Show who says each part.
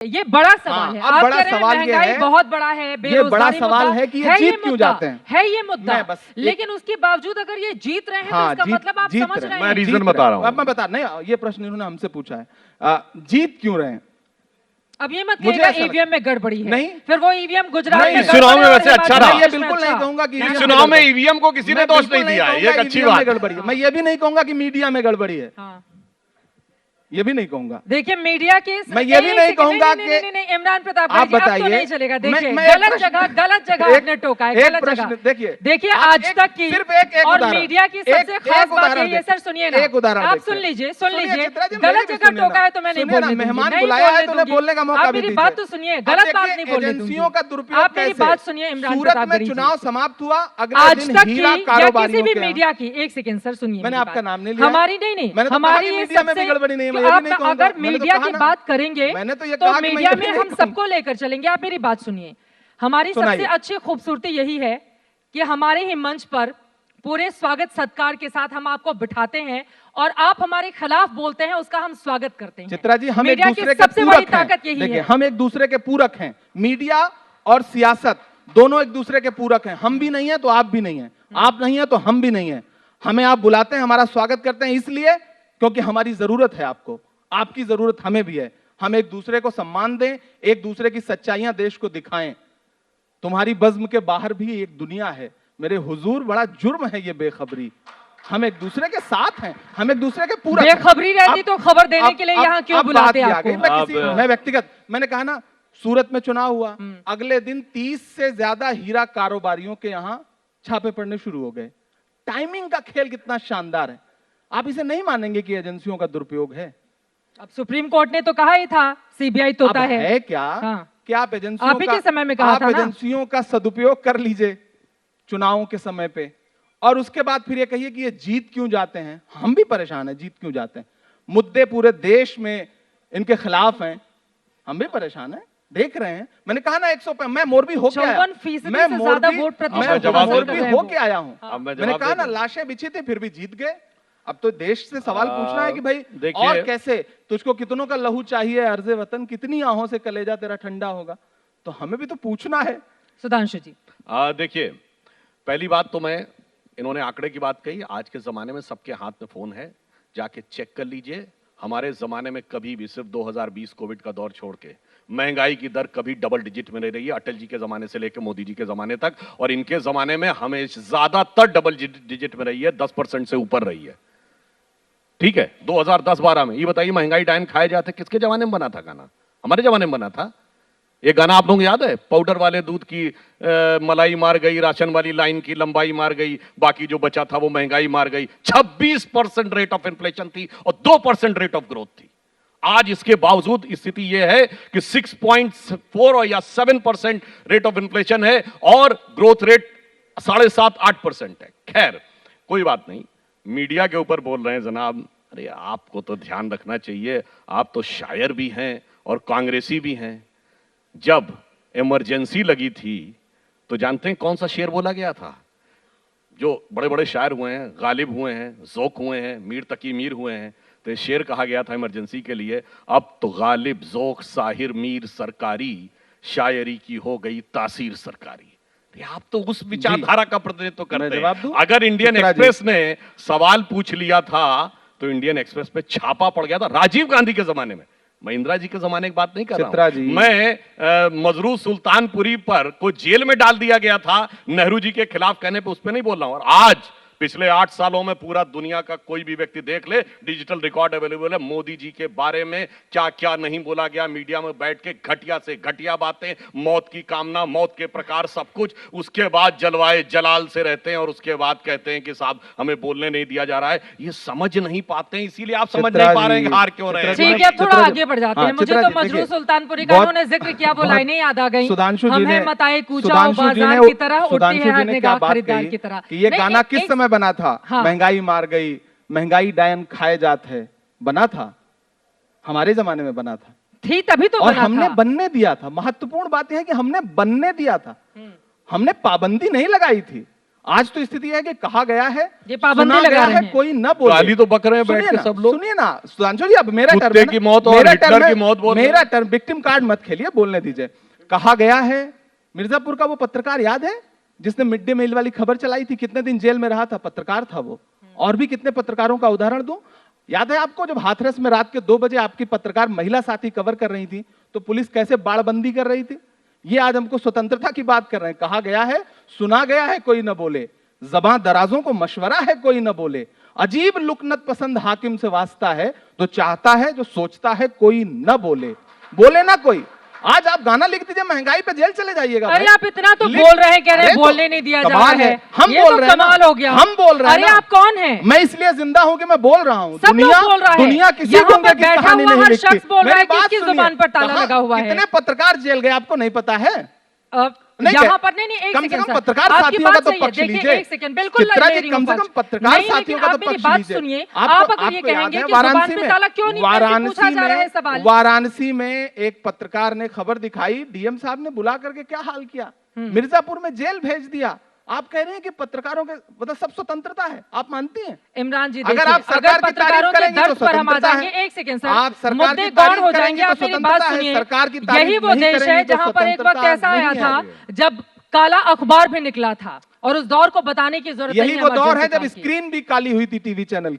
Speaker 1: ये बड़ा सवाल है। आप
Speaker 2: बड़ा
Speaker 1: कह रहे हैं
Speaker 2: सवाल ये
Speaker 1: महंगाई
Speaker 2: है,
Speaker 1: बहुत बड़ा है,
Speaker 2: ये बड़ा सवाल
Speaker 1: मुद्दा
Speaker 2: है कि ये जीत क्यों जाते हैं।
Speaker 1: है ये मुद्दा,
Speaker 2: बस
Speaker 1: लेकिन उसके बावजूद अगर ये जीत रहे हैं तो इसका मतलब आप समझ रहे हैं।
Speaker 3: मैं रीजन बता रहा हूँ।
Speaker 2: अब मैं बता नहीं, ये प्रश्न इन्होंने हमसे पूछा है, जीत क्यों रहे हैं।
Speaker 1: अब ये मत कहिएगा ईवीएम में गड़बड़ी है,
Speaker 2: नहीं,
Speaker 1: फिर वो ईवीएम गुजरात में
Speaker 3: चुनाव में वैसे अच्छा रहा।
Speaker 2: ये बिल्कुल नहीं कहूंगा कि
Speaker 3: इस चुनाव में ईवीएम को किसी ने दोष नहीं दिया है, ये एक अच्छी बात।
Speaker 2: गड़बड़ी है। मैं ये भी नहीं कहूंगा कि मीडिया में गड़बड़ी है, ये भी नहीं कहूंगा।
Speaker 1: देखिए मीडिया के
Speaker 2: मैं ये भी नहीं कहूंगा कि
Speaker 1: इमरान प्रताप
Speaker 2: आप बताइए,
Speaker 1: तो नहीं चलेगा। देखिए गलत जगह आपने टोका है, गलत जगह। देखिए आज तक की
Speaker 2: सिर्फ एक
Speaker 1: और मीडिया की सबसे खास बात यही है, सर सुनिए ना,
Speaker 2: एक उदाहरण
Speaker 1: आप सुन लीजिए गलत जगह टोका है तो मैं नहीं बोलने दूंगी।
Speaker 2: मेहमान बुलाया है तो बोलने का मौका
Speaker 1: आप मेरी बात तो सुनिए, गलत बात नहीं बोलने दूंगी।
Speaker 2: एजेंसियों का दुरुपयोग
Speaker 1: आप मेरी बात सुनिए इमरान
Speaker 2: सूरत
Speaker 1: प्रताप
Speaker 2: में चुनाव समाप्त हुआ,
Speaker 1: आज तक की या किसी भी मीडिया की, एक सेकंड सर सुनिए,
Speaker 2: मैंने आपका नाम नहीं लिया,
Speaker 1: हमारी नहीं हमारी
Speaker 2: मीडिया में भी गड़बड़ी नहीं है।
Speaker 1: अगर मीडिया की बात करेंगे
Speaker 2: मैंने तो
Speaker 1: मीडिया में हम सबको लेकर चलेंगे। आप मेरी बात सुनिए, हमारी सबसे अच्छी खूबसूरती यही है कि हमारे ही मंच पर पूरे स्वागत सत्कार के साथ हम आपको बिठाते हैं और आप हमारे खिलाफ बोलते हैं, उसका हम स्वागत करते हैं।
Speaker 2: चित्रा जी, हम एक दूसरे के
Speaker 1: सबसे बड़ी ताकत यही है।
Speaker 2: हम एक दूसरे के पूरक हैं, मीडिया और सियासत दोनों एक दूसरे के पूरक हैं। हम भी नहीं है तो आप भी नहीं है, आप नहीं है तो हम भी नहीं है। हमें आप बुलाते हैं, हमारा स्वागत करते हैं इसलिए क्योंकि हमारी जरूरत है आपको, आपकी जरूरत हमें भी है। हम एक दूसरे को सम्मान दें, एक दूसरे की सच्चाइयां देश को दिखाएं। तुम्हारी बज़्म के बाहर भी एक दुनिया है मेरे हुजूर, बड़ा जुर्म है ये बेखबरी। हम एक दूसरे के साथ हैं, हम एक दूसरे के पूरा
Speaker 1: बेखबरी रहती तो खबर देने के लिए यहाँ क्यों बुलाते आपको?
Speaker 2: मैं व्यक्तिगत, मैंने कहा ना, सूरत में चुनाव हुआ, अगले दिन 30 से ज्यादा हीरा कारोबारियों के यहाँ छापे पड़ने शुरू हो गए। टाइमिंग का खेल कितना शानदार है। आप इसे नहीं मानेंगे कि एजेंसियों का दुरुपयोग है।
Speaker 1: अब सुप्रीम कोर्ट ने तो कहा ही था सीबीआई तोता है
Speaker 2: क्या?
Speaker 1: हाँ।
Speaker 2: क्या आप एजेंसियों
Speaker 1: आप ही के समय में कहा था ना?
Speaker 2: एजेंसियों का सदुपयोग कर लीजिए चुनावों के समय पे, और उसके बाद फिर ये कहिए कि ये जीत क्यों जाते हैं। हम भी परेशान हैं, जीत क्यों जाते हैं। मुद्दे पूरे देश में इनके खिलाफ हैं, हम भी परेशान हैं, देख रहे हैं। मैंने कहा ना 100, मैं मोरबी होके आया, मैं मोरबी होके आया हूं। मैंने कहा ना, लाशें बिछी थी फिर भी जीत गए। अब तो देश से सवाल पूछना है कि भाई और कैसे, तुझको कितनों का लहू चाहिए अर्ज़े वतन, कितनी आहों से कलेजा तेरा ठंडा होगा, तो हमें भी तो पूछना है।
Speaker 1: सुधांशु जी,
Speaker 3: देखिए, पहली बात तो मैं, इन्होंने आंकड़े की बात कही, आज के जमाने में सबके हाथ में फोन है, जाके चेक कर लीजिए। हमारे जमाने में कभी भी, सिर्फ 2020 कोविड का दौर छोड़ के, महंगाई की दर कभी डबल डिजिट में नहीं रही है, अटल जी के जमाने से लेकर मोदी जी के जमाने तक, और इनके जमाने में हमेशा ज्यादातर डबल डिजिट में रही है, 10% से ऊपर रही है। ठीक है, 2010-12 में ये बताइए महंगाई डायन खाए जाते, किसके जमाने में बना था गाना? हमारे जमाने में बना था। ये गाना आप लोगों को याद है? पाउडर वाले दूध की मलाई मार गई, राशन वाली लाइन की लंबाई मार गई, बाकी जो बचा था वो महंगाई मार गई। 26% रेट ऑफ इन्फ्लेशन थी और 2% रेट ऑफ ग्रोथ थी। आज इसके बावजूद स्थिति यह है कि 6.4 या 7% रेट ऑफ इन्फ्लेशन है और ग्रोथ रेट 7.5-8% है। खैर कोई बात नहीं, मीडिया के ऊपर बोल रहे हैं जनाब। अरे आपको तो ध्यान रखना चाहिए, आप तो शायर भी हैं और कांग्रेसी भी हैं। जब इमरजेंसी लगी थी तो जानते हैं कौन सा शेर बोला गया था? जो बड़े बड़े शायर हुए हैं, गालिब हुए हैं, ज़ौक़ हुए हैं, मीर तकी मीर हुए हैं, तो शेर कहा गया था इमरजेंसी के लिए, अब तो गालिब, ज़ौक़, साहिर, मीर सरकारी, शायरी की हो गई तासीर सरकारी। आप तो उस विचारधारा का प्रतिनिधित्व करते हैं। अगर इंडियन एक्सप्रेस ने सवाल पूछ लिया था तो इंडियन एक्सप्रेस पे छापा पड़ गया था राजीव गांधी के जमाने में। मैं इंदिरा जी के जमाने की बात नहीं कर रहा हूं। मैं मजरू सुल्तानपुरी पर को जेल में डाल दिया गया था नेहरू जी के खिलाफ कहने पे, उस पर नहीं बोल रहा हूं। और आज पिछले 8 सालों में पूरा दुनिया का कोई भी व्यक्ति देख ले, डिजिटल रिकॉर्ड अवेलेबल है, मोदी जी के बारे में क्या क्या नहीं बोला गया, मीडिया में बैठ के घटिया से घटिया बातें, मौत की कामना, मौत के प्रकार, सब कुछ। उसके बाद जलवाए जलाल से रहते हैं और उसके बाद कहते हैं कि साहब हमें बोलने नहीं दिया जा रहा है। ये समझ नहीं पाते हैं, इसीलिए आप समझ नहीं पा रहे हैं हार क्यों रहे हैं।
Speaker 1: ठीक है, थोड़ा आगे बढ़ जाते हैं। मुझे तो मजरू सुल्तानपुरी का उन्होंने जिक्र किया, वो लाइनें याद आ गई। हमें मताए कूचा बाजार की तरह उठती है हर निगाह खरीदार की तरह।
Speaker 2: ये गाना किस समय बना था? महंगाई मार गई, महंगाई डायन खाए जात है, बना था, हमारे जमाने में बना था,
Speaker 1: थी तभी तो
Speaker 2: और
Speaker 1: बना
Speaker 2: हमने
Speaker 1: था।
Speaker 2: बनने दिया था। महत्वपूर्ण बात यह है कि हमने बनने दिया था, हमने पाबंदी नहीं लगाई थी। आज तो स्थिति है कि कहा गया है,
Speaker 1: ये पाबंदी
Speaker 2: सुना
Speaker 1: लगा
Speaker 2: गया
Speaker 1: रहे
Speaker 2: है,
Speaker 1: हैं।
Speaker 2: कोई न बोले।
Speaker 3: गाली तो बक रहे हैं बैठ
Speaker 2: सुनिए
Speaker 3: के
Speaker 2: ना,
Speaker 3: सब लोग।
Speaker 2: सुनिए ना सुधांशु जी, अब मेरा
Speaker 3: कुत्ते
Speaker 2: टर्न है ना,
Speaker 3: की मौत और
Speaker 2: मेरा
Speaker 3: हिटलर
Speaker 2: टर्न है,
Speaker 3: की मौत बोल रहे
Speaker 2: मेरा टर्न, विक्टिम कार्ड मत खेलिए, बोलने दीजिए। कहा गया है, मिर्जापुर का वो पत्रकार याद है जिसने मिड डे मील वाली खबर चलाई थी, कितने दिन जेल में रहा था, पत्रकार था वो। और भी कितने पत्रकारों का उदाहरण दूं, याद है आपको जब हाथरस में रात के 2 बजे आपकी पत्रकार महिला साथी कवर कर रही थी तो पुलिस कैसे बाड़बंदी कर रही थी। ये आज हमको स्वतंत्रता की बात कर रहे हैं। कहा गया है, सुना गया है, कोई न बोले, ज़बां दराजों को मशवरा है, कोई न बोले, अजीब लुकनत पसंद हाकिम से वास्ता है, तो चाहता है जो सोचता है, कोई न बोले, बोले ना कोई। आज आप गाना लिख दीजिए, महंगाई पे जेल चले जाइएगा।
Speaker 1: अरे
Speaker 2: भाई।
Speaker 1: आप इतना तो बोल रहे हैं, कह रहे हैं बोलने नहीं दिया जा रहा
Speaker 2: कमाल
Speaker 1: है।
Speaker 2: हम
Speaker 1: ये
Speaker 2: बोल
Speaker 1: तो
Speaker 2: रहे हैं ना,
Speaker 1: कमाल हो गया।
Speaker 2: हम बोल रहे हैं
Speaker 1: अरे
Speaker 2: ना।
Speaker 1: आप कौन हैं?
Speaker 2: मैं इसलिए जिंदा हूं कि मैं बोल रहा हूं।
Speaker 1: सब लोग बोल रहा है।
Speaker 2: दुनिया किसी
Speaker 1: यहाँ
Speaker 2: गुंगे
Speaker 1: पर
Speaker 2: की
Speaker 1: बैठा
Speaker 2: कहानी
Speaker 1: हुआ
Speaker 2: नहीं
Speaker 1: हर
Speaker 2: लिखती।
Speaker 1: शख्स बोल रहा है
Speaker 2: मेरी बात
Speaker 1: किसकी
Speaker 2: सुनिए।
Speaker 1: जुबान पर ताला
Speaker 2: कहाँ
Speaker 1: लगा हुआ है।
Speaker 2: कितने पत्रकार जेल गए आपको नहीं पता है? नहीं
Speaker 1: यहाँ
Speaker 2: क्या?
Speaker 1: पर नहीं एक
Speaker 2: कम से
Speaker 1: सेकंड
Speaker 2: कम
Speaker 1: सर।
Speaker 2: पत्रकार
Speaker 1: आपकी
Speaker 2: साथियों का
Speaker 1: बात
Speaker 2: तो
Speaker 1: सही है।
Speaker 2: पक्ष
Speaker 1: देखिए,
Speaker 2: लीजिए।
Speaker 1: एक सेकंड, बिल्कुल
Speaker 2: चित्रा
Speaker 1: ले
Speaker 2: जी,
Speaker 1: रही
Speaker 2: कम
Speaker 1: हूँ
Speaker 2: से कम
Speaker 1: पक्ष।
Speaker 2: पत्रकार
Speaker 1: नहीं,
Speaker 2: साथियों
Speaker 1: लेकिन
Speaker 2: का तो
Speaker 1: आप मेरी
Speaker 2: पक्ष
Speaker 1: बात
Speaker 2: लीजिए।
Speaker 1: सुनिए। आप अगर ये कहेंगे कि जुबान पे ताला क्यों नहीं, कैसे पूछा जा रहा है सवाल?
Speaker 2: वाराणसी में एक पत्रकार ने खबर दिखाई, डीएम साहब ने बुला करके क्या हाल किया, मिर्जापुर में जेल भेज दिया। आप कह रहे हैं कि पत्रकारों के मतलब सब स्वतंत्रता है, आप मानती हैं?
Speaker 1: इमरान जी,
Speaker 2: अगर आप सरकार की
Speaker 1: पत्रकारों
Speaker 2: तारीफ
Speaker 1: के
Speaker 2: करेंगी तो
Speaker 1: दर्द पर हम आ
Speaker 2: स्वतंत्रता
Speaker 1: जाएंगे।
Speaker 2: है।
Speaker 1: एक सेकंड सर,
Speaker 2: आप सरकार
Speaker 1: मुद्दे
Speaker 2: की
Speaker 1: गौण
Speaker 2: तारीफ
Speaker 1: हो
Speaker 2: करेंगी
Speaker 1: जाएंगे।
Speaker 2: तो
Speaker 1: आप मेरी बात
Speaker 2: स्वतंत्रता है,
Speaker 1: सुनिए।
Speaker 2: सरकार की तारीफ
Speaker 1: यही वो
Speaker 2: नहीं
Speaker 1: देश है
Speaker 2: करेंगी तो
Speaker 1: जहां पर एक वक्त
Speaker 2: स्वतंत्रता
Speaker 1: ऐसा आया
Speaker 2: नहीं
Speaker 1: था
Speaker 2: है।
Speaker 1: जब काला अखबार भी निकला था और उस दौर को बताने की जरूरत
Speaker 2: यही
Speaker 1: नहीं है
Speaker 2: वो दौर है
Speaker 1: emergency
Speaker 2: जब
Speaker 1: काम की।
Speaker 2: स्क्रीन भी काली हुई थी टीवी चैनल की।